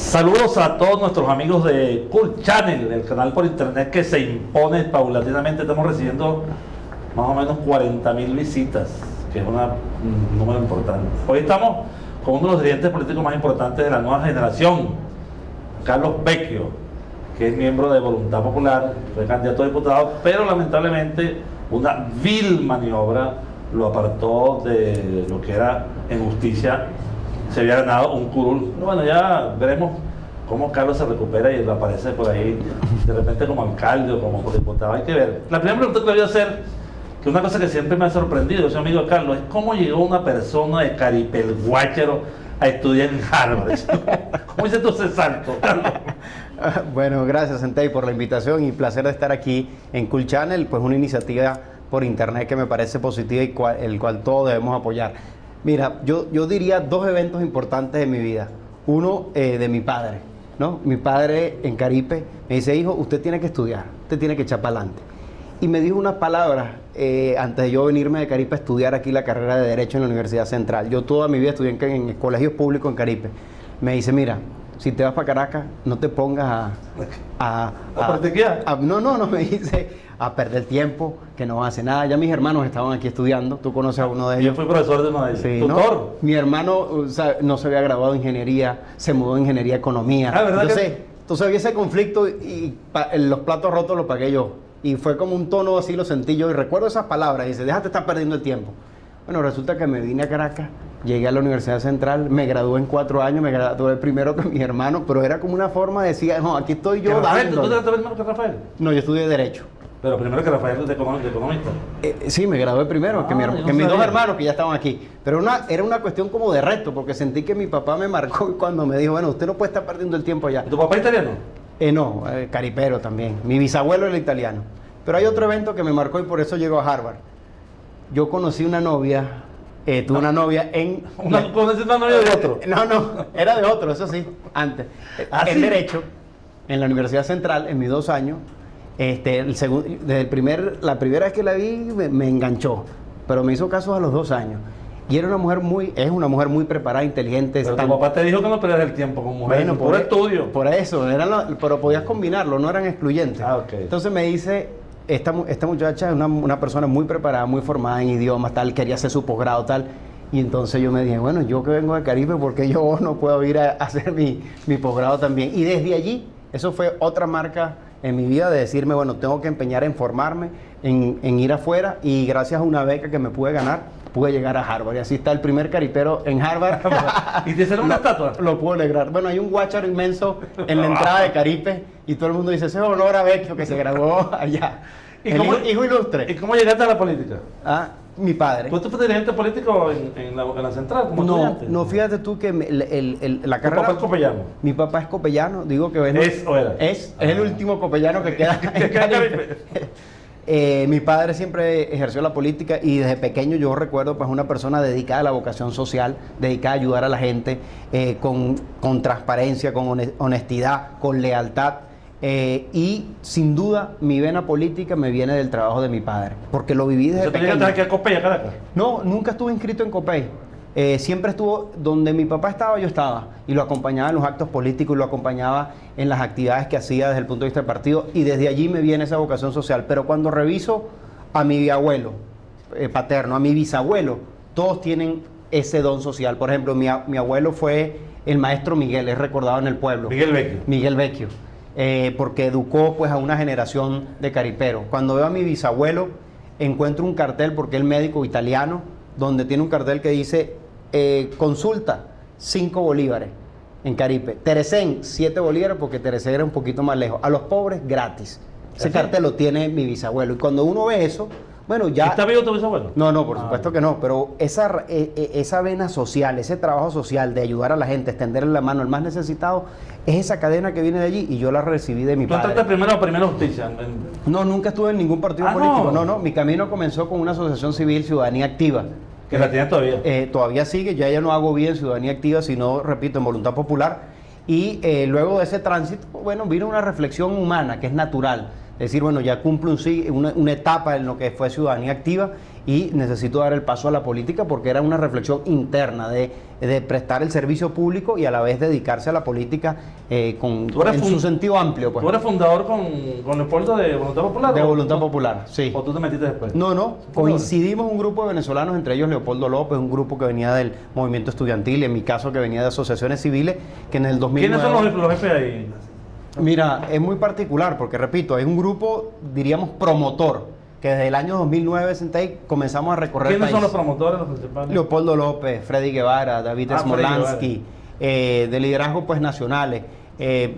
Saludos a todos nuestros amigos de Cool Channel, el canal por internet que se impone paulatinamente. Estamos recibiendo más o menos 40.000 visitas, que es un número importante. Hoy estamos con uno de los dirigentes políticos más importantes de la nueva generación, Carlos Vecchio, que es miembro de Voluntad Popular, fue candidato a diputado, pero lamentablemente una vil maniobra lo apartó de lo que era en justicia. Se había ganado un curul. Bueno, ya veremos cómo Carlos se recupera y aparece por ahí de repente como alcalde o como diputado. Hay que ver. La primera pregunta que le voy a hacer, que es una cosa que siempre me ha sorprendido, ese amigo Carlos, es cómo llegó una persona de Caripe, el Guácharo, a estudiar en Harvard. ¿Cómo hice tú ese salto, Carlos? Bueno, gracias, Entei, por la invitación y placer de estar aquí en Cool Channel, pues una iniciativa por internet que me parece positiva y el cual todos debemos apoyar. Mira, yo diría dos eventos importantes de mi vida. Uno, de mi padre, ¿no? Mi padre en Caripe me dice: hijo, usted tiene que estudiar, usted tiene que echar para adelante. Y me dijo unas palabras antes de yo venirme de Caripe a estudiar aquí la carrera de Derecho en la Universidad Central. Yo toda mi vida estudié en colegios públicos en Caripe. Me dice: mira, si te vas para Caracas, no te pongas no, me dice, a perder tiempo, que no hace nada. Ya mis hermanos estaban aquí estudiando, tú conoces a uno de ellos. Yo fui profesor de uno de ellos. Sí, ¿Tutor? ¿no? Mi hermano, o sea, no se había graduado en ingeniería, se mudó en ingeniería economía. ¿Verdad? Entonces había ese conflicto y los platos rotos los pagué yo. Y fue como un tono así, lo sentí yo. Y recuerdo esas palabras, dice: déjate estar perdiendo el tiempo. Bueno, resulta que me vine a Caracas, llegué a la Universidad Central, me gradué en 4 años, me gradué primero que mis hermanos, pero era como una forma de decir: no, aquí estoy yo Rafael, ¿tú dándole. te graduaste primero que Rafael? No, yo estudié Derecho. Pero primero que Rafael de economista. Sí, me gradué primero que yo no mis dos sabía. hermanos que ya estaban aquí. Pero era una cuestión como de reto, porque sentí que mi papá me marcó cuando me dijo: bueno, usted no puede estar perdiendo el tiempo allá. ¿Y tu papá es italiano? No, caripero también. Mi bisabuelo era italiano. Pero hay otro evento que me marcó y por eso llegó a Harvard. Yo conocí una novia, tuve una novia en... ¿Conoces una novia de otro? No, era de otro, eso sí, antes. En ¿sí? Derecho, en la Universidad Central, en mis 2 años, la primera vez que la vi me enganchó, pero me hizo caso a los 2 años. Y era una mujer es una mujer muy preparada, inteligente. Pero tu papá te dijo que no perdías el tiempo con mujeres, Bueno, por estudio. Por eso, pero podías combinarlo, no eran excluyentes. Ok. Entonces me dice: esta muchacha es una persona muy preparada, muy formada en idiomas, tal, quería hacer su posgrado, tal. Y entonces yo me dije: bueno, yo que vengo de Caribe, ¿por qué yo no puedo ir a hacer mi posgrado también? Y desde allí, eso fue otra marca en mi vida de decirme: bueno, tengo que empeñar en formarme, en ir afuera, y gracias a una beca que me pude ganar, pude llegar a Harvard. Y así está el primer caripero en Harvard. ¿Y te hicieron una estatua? Lo puedo lograr. Bueno, hay un guácharo inmenso en la entrada de Caripe y todo el mundo dice: ese es honor a Vecchio, que se graduó allá. Hijo ilustre. ¿Y cómo llegaste a la política? Mi padre. ¿Tú fuiste dirigente político en la central como estudiante? No, fíjate tú que la ¿Tu carrera... papá es copellano? Mi papá es copellano, digo que... ¿Es o era? Es el último copellano que queda en Caripe. Mi padre siempre ejerció la política y desde pequeño yo recuerdo pues una persona dedicada a la vocación social, dedicada a ayudar a la gente con transparencia, con honestidad, con lealtad. Y sin duda mi vena política me viene del trabajo de mi padre, porque lo viví desde pequeño. ¿Usted tenía que ir a Copey, a Caracas? No, nunca estuve inscrito en Copey. Siempre estuvo donde mi papá estaba, yo estaba, y lo acompañaba en los actos políticos y lo acompañaba en las actividades que hacía desde el punto de vista del partido, y desde allí me viene esa vocación social. Pero cuando reviso a mi abuelo paterno, a mi bisabuelo, todos tienen ese don social. Por ejemplo, mi abuelo fue el maestro Miguel, es recordado en el pueblo. Miguel Vecchio. Porque educó pues a una generación de cariperos. Cuando veo a mi bisabuelo, encuentro un cartel, porque es médico italiano, donde tiene un cartel que dice: consulta, 5 bolívares en Caripe. Teresén, 7 bolívares, porque Teresén era un poquito más lejos. A los pobres, gratis. Ese cartel lo tiene mi bisabuelo. Y cuando uno ve eso, bueno, ya... ¿Está vivo tu bisabuelo? No, por supuesto que no, pero esa vena social, ese trabajo social de ayudar a la gente, extenderle la mano al más necesitado, es esa cadena que viene de allí, y yo la recibí de mi padre. ¿Tú entraste primero a Primera Justicia? No, nunca estuve en ningún partido político. No, mi camino comenzó con una asociación civil, Ciudadanía Activa. ¿Que la tienes todavía? Todavía sigue, ya no hago bien Ciudadanía Activa, sino, repito, en Voluntad Popular. Y luego de ese tránsito, bueno, vino una reflexión humana, que es natural. Es decir, bueno, ya cumple una etapa en lo que fue Ciudadanía Activa, y necesito dar el paso a la política porque era una reflexión interna de prestar el servicio público y a la vez dedicarse a la política en su sentido amplio. Pues. ¿Tú eres fundador con Leopoldo de Voluntad Popular? De Voluntad Popular, sí. ¿O tú te metiste después? No, coincidimos un grupo de venezolanos, entre ellos Leopoldo López, un grupo que venía del movimiento estudiantil, en mi caso que venía de asociaciones civiles, que en el 2009... ¿Quiénes son los jefes ahí? Mira, es muy particular porque, repito, hay un grupo, diríamos, promotor, que desde el año 2009, Sentei, comenzamos a recorrer el país. ¿Quiénes son los promotores, los principales? Leopoldo López, Freddy Guevara, David Smolansky, de liderazgo pues nacionales.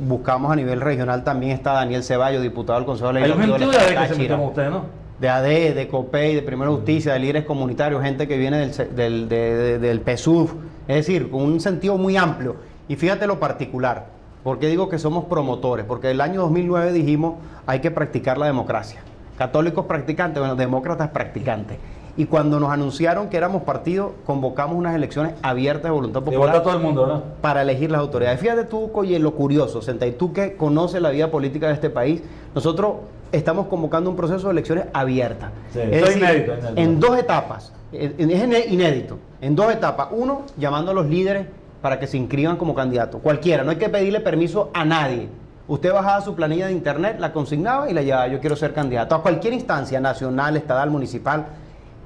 Buscamos a nivel regional, también está Daniel Ceballos, diputado del Consejo Legislativo de la que se metió con usted, ¿no? De AD, de COPEI, de Primera Justicia, de líderes comunitarios, gente que viene del PSUV, es decir, con un sentido muy amplio. Y fíjate lo particular, ¿por qué digo que somos promotores? Porque el año 2009 dijimos, hay que practicar la democracia. Católicos practicantes, bueno, demócratas practicantes. Y cuando nos anunciaron que éramos partido, convocamos unas elecciones abiertas de voluntad popular. Y vota todo el mundo, ¿no? Para elegir las autoridades. Fíjate tú, Coye, lo curioso, Sentei, tú que conoces la vida política de este país, nosotros estamos convocando un proceso de elecciones abiertas. Sí, es decir, inédito. En dos etapas. Es inédito. En dos etapas. Uno, llamando a los líderes para que se inscriban como candidatos. Cualquiera, no hay que pedirle permiso a nadie. Usted bajaba su planilla de internet, la consignaba y la llevaba, yo quiero ser candidato. A cualquier instancia, nacional, estatal, municipal.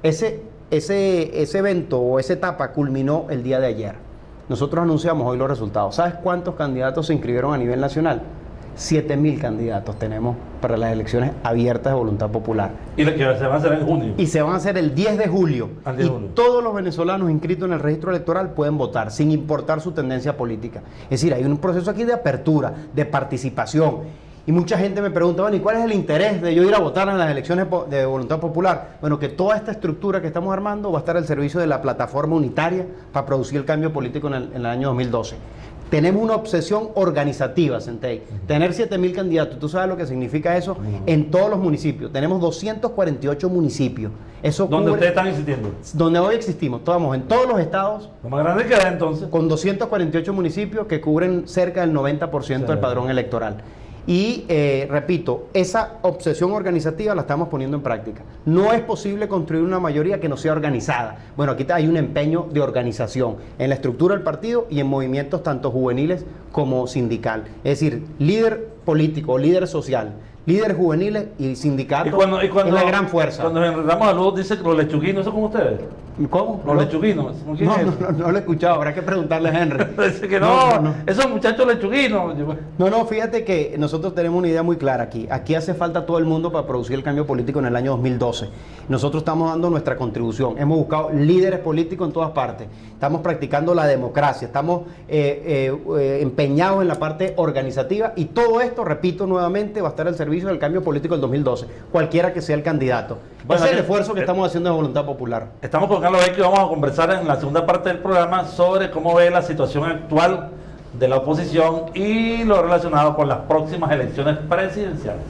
Ese evento o esa etapa culminó el día de ayer. Nosotros anunciamos hoy los resultados. ¿Sabes cuántos candidatos se inscribieron a nivel nacional? 7.000 candidatos tenemos para las elecciones abiertas de voluntad popular. Y lo que se van a hacer en junio. Y se van a hacer el 10 de julio. Y todos los venezolanos inscritos en el registro electoral pueden votar, sin importar su tendencia política. Es decir, hay un proceso aquí de apertura, de participación. Y mucha gente me pregunta, bueno, ¿y cuál es el interés de yo ir a votar en las elecciones de voluntad popular? Bueno, que toda esta estructura que estamos armando va a estar al servicio de la plataforma unitaria para producir el cambio político en el año 2012. Tenemos una obsesión organizativa, Sentei. Tener 7.000 candidatos, ¿tú sabes lo que significa eso? En todos los municipios. Tenemos 248 municipios. Eso ¿Donde ustedes están existiendo? Donde hoy existimos. Estamos en todos los estados. Lo más grande que da entonces. Con 248 municipios que cubren cerca del 90% del padrón electoral. Y repito, esa obsesión organizativa la estamos poniendo en práctica. No es posible construir una mayoría que no sea organizada. Bueno, aquí hay un empeño de organización en la estructura del partido y en movimientos tanto juveniles como sindical. Es decir, líder político, líder social, líderes juveniles y sindicatos es la gran fuerza. Cuando enredamos a Luz dice que los lechuguinos, ¿eso con ustedes? ¿Cómo? Los lechuguinos. No lo he escuchado, habrá que preguntarle a Henry. Dice que no, esos muchachos lechuguinos. No, fíjate que nosotros tenemos una idea muy clara aquí. Aquí hace falta todo el mundo para producir el cambio político en el año 2012. Nosotros estamos dando nuestra contribución. Hemos buscado líderes políticos en todas partes. Estamos practicando la democracia. Estamos empeñados en la parte organizativa. Y todo esto, repito nuevamente, va a estar al servicio del cambio político del 2012. Cualquiera que sea el candidato. Bueno, ese es el esfuerzo que estamos haciendo de Voluntad Popular. Estamos con Carlos Vecchio y vamos a conversar en la segunda parte del programa sobre cómo ve la situación actual de la oposición y lo relacionado con las próximas elecciones presidenciales.